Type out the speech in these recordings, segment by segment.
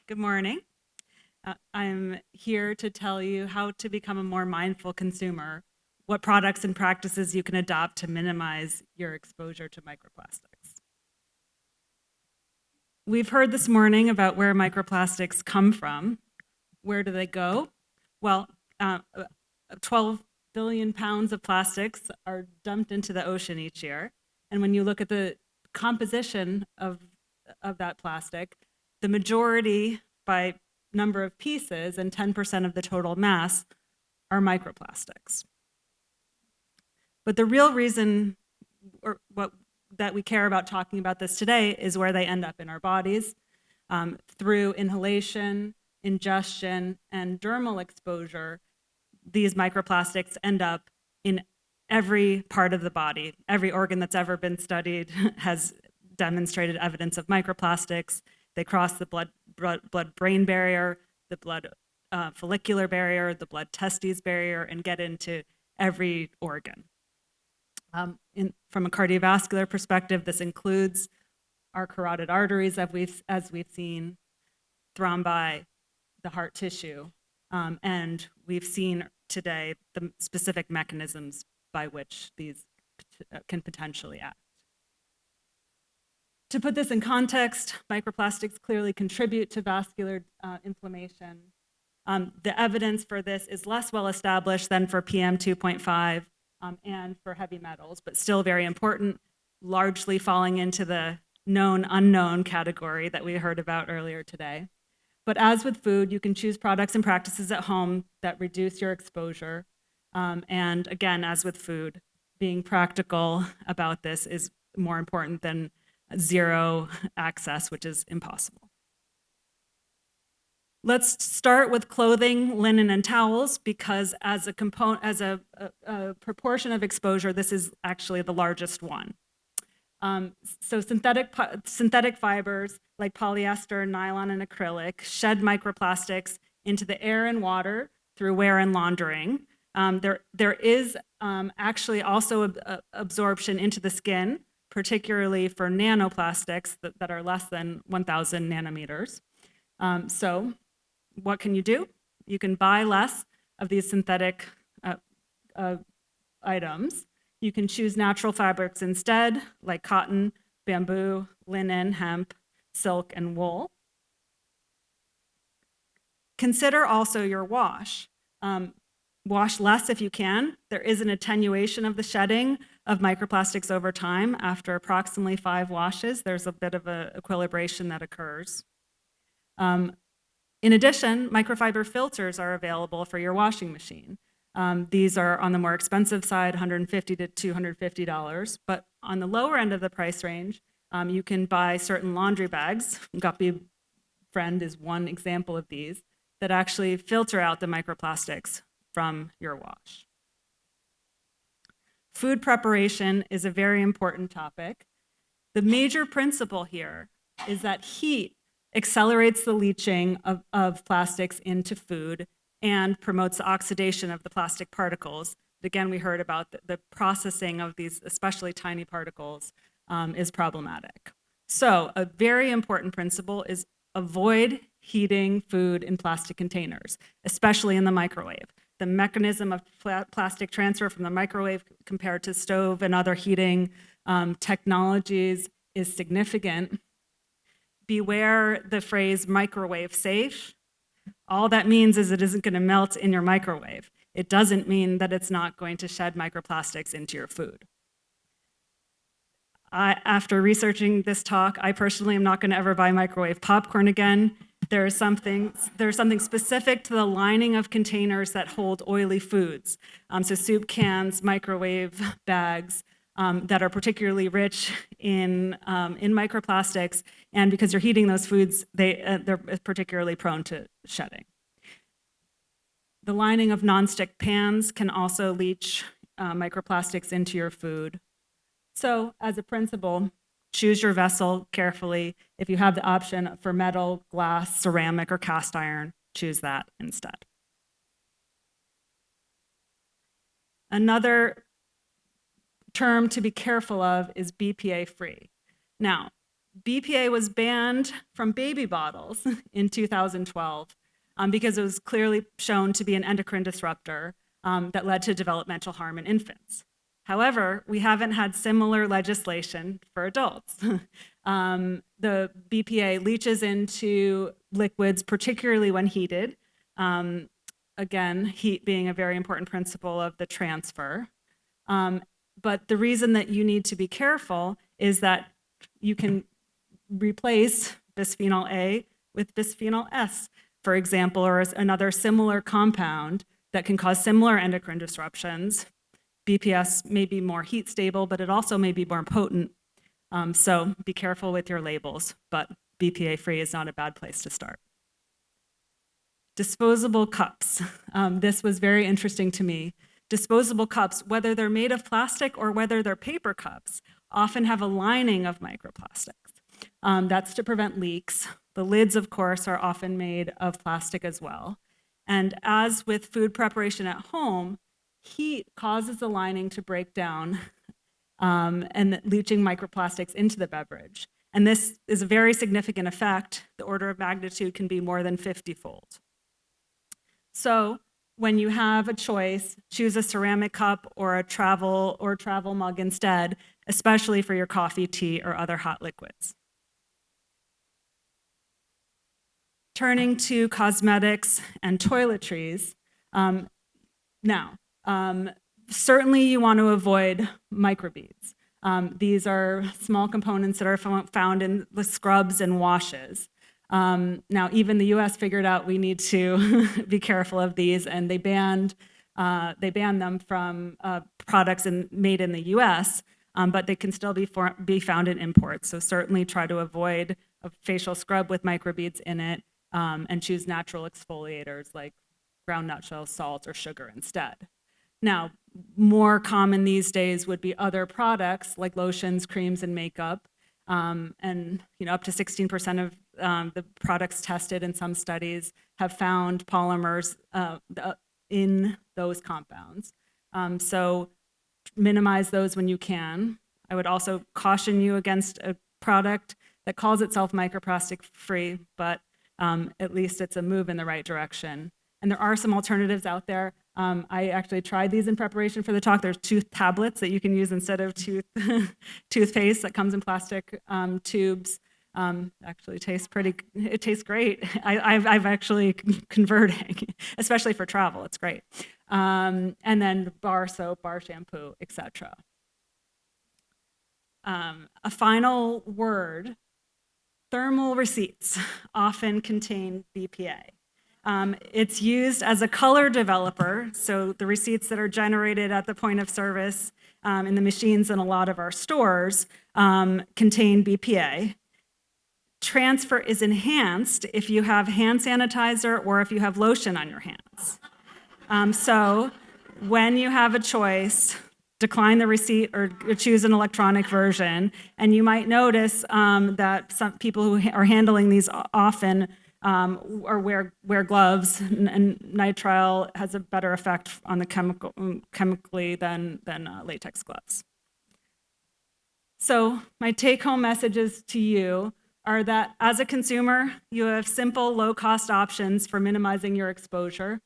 Good morning. I'm here to tell you how to become a more mindful consumer, what products and practices you can adopt to minimize your exposure to microplastics. We've heard this morning about where microplastics come from. Where do they go? Well, 12 billion pounds of plastics are dumped into the ocean each year. And when you look at the composition of that plastic, the majority by number of pieces and 10% of the total mass are microplastics. But the real reason that we care about talking about this today is where they end up in our bodies through inhalation, ingestion, and dermal exposure. These microplastics end up in every part of the body. Every organ that's ever been studied has demonstrated evidence of microplastics. They cross the blood-brain barrier, the blood follicular barrier, the blood testes barrier, and get into every organ. From a cardiovascular perspective, this includes our carotid arteries, as we've seen, thrombi, the heart tissue, and we've seen today the specific mechanisms by which these can potentially act. To put this in context, microplastics clearly contribute to vascular inflammation. The evidence for this is less well established than for PM 2.5 and for heavy metals, but still very important, largely falling into the known unknown category that we heard about earlier today. But as with food, you can choose products and practices at home that reduce your exposure. And again, as with food, being practical about this is more important than zero access, which is impossible. Let's start with clothing, linen, and towels, because as a proportion of exposure, this is actually the largest one. So synthetic fibers like polyester, nylon, and acrylic shed microplastics into the air and water through wear and laundering. There is actually also absorption into the skin, particularly for nanoplastics that are less than 1,000 nanometers. So what can you do? You can buy less of these synthetic items. You can choose natural fabrics instead, like cotton, bamboo, linen, hemp, silk, and wool. Consider also your wash. Wash less if you can. There is an attenuation of the shedding of microplastics over time. After approximately 5 washes, there's a bit of an equilibration that occurs. In addition, microfiber filters are available for your washing machine. These are on the more expensive side, $150 to $250, but on the lower end of the price range, you can buy certain laundry bags. Guppy Friend is one example of these that actually filter out the microplastics from your wash. Food preparation is a very important topic. The major principle here is that heat accelerates the leaching of plastics into food and promotes the oxidation of the plastic particles. Again, we heard about the processing of these, especially tiny particles, is problematic. So a very important principle is avoid heating food in plastic containers, especially in the microwave. The mechanism of plastic transfer from the microwave compared to stove and other heating technologies is significant. Beware the phrase microwave safe. All that means is it isn't going to melt in your microwave. It doesn't mean that it's not going to shed microplastics into your food. After researching this talk, I personally am not going to ever buy microwave popcorn again. There's something specific to the lining of containers that hold oily foods. So soup cans, microwave bags that are particularly rich in microplastics, and because you're heating those foods, they're particularly prone to shedding. The lining of nonstick pans can also leach microplastics into your food. So as a principle, choose your vessel carefully. If you have the option for metal, glass, ceramic, or cast iron, choose that instead. Another term to be careful of is BPA-free. Now, BPA was banned from baby bottles in 2012 because it was clearly shown to be an endocrine disruptor that led to developmental harm in infants. However, we haven't had similar legislation for adults. The BPA leaches into liquids, particularly when heated. Again, heat being a very important principle of the transfer. But the reason that you need to be careful is that you can replace bisphenol A with bisphenol S, for example, or another similar compound that can cause similar endocrine disruptions. BPS may be more heat stable, but it also may be more potent. So be careful with your labels, but BPA-free is not a bad place to start. Disposable cups. This was very interesting to me. Disposable cups, whether they're made of plastic or whether they're paper cups, often have a lining of microplastics. That's to prevent leaks. The lids, of course, are often made of plastic as well. And as with food preparation at home, heat causes the lining to break down and leaching microplastics into the beverage. And this is a very significant effect. The order of magnitude can be more than 50-fold. So when you have a choice, choose a ceramic cup or a travel mug instead, especially for your coffee, tea, or other hot liquids. Turning to cosmetics and toiletries, certainly you want to avoid microbeads. These are small components that are found in the scrubs and washes. Now, even the US figured out we need to be careful of these, and they banned them from products made in the US, but they can still be found in imports. So certainly try to avoid a facial scrub with microbeads in it, and choose natural exfoliators like ground nutshell, salt, or sugar instead. Now, more common these days would be other products like lotions, creams, and makeup. And up to 16% of the products tested in some studies have found polymers in those compounds. So minimize those when you can. I would also caution you against a product that calls itself microplastic free, but at least it's a move in the right direction. And there are some alternatives out there. I actually tried these in preparation for the talk. There's tooth tablets that you can use instead of toothpaste that comes in plastic tubes. Actually it tastes great. I've actually converting, especially for travel, it's great. And then bar soap, bar shampoo, etc. A final word, thermal receipts often contain BPA. It's used as a color developer, so the receipts that are generated at the point of service in the machines in a lot of our stores contain BPA. Transfer is enhanced if you have hand sanitizer or if you have lotion on your hands. So when you have a choice, decline the receipt or choose an electronic version, and you might notice that some people who are handling these often or wear gloves, and nitrile has a better effect on the chemically than latex gloves. So my take-home messages to you are that as a consumer, you have simple, low-cost options for minimizing your exposure.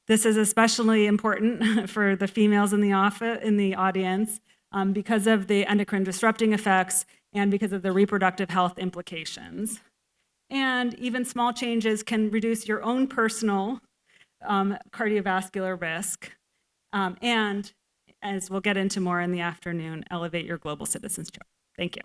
This is especially important for the females in the audience because of the endocrine disrupting effects and because of the reproductive health implications. And even small changes can reduce your own personal cardiovascular risk, and as we'll get into more in the afternoon, elevate your global citizenship. Thank you.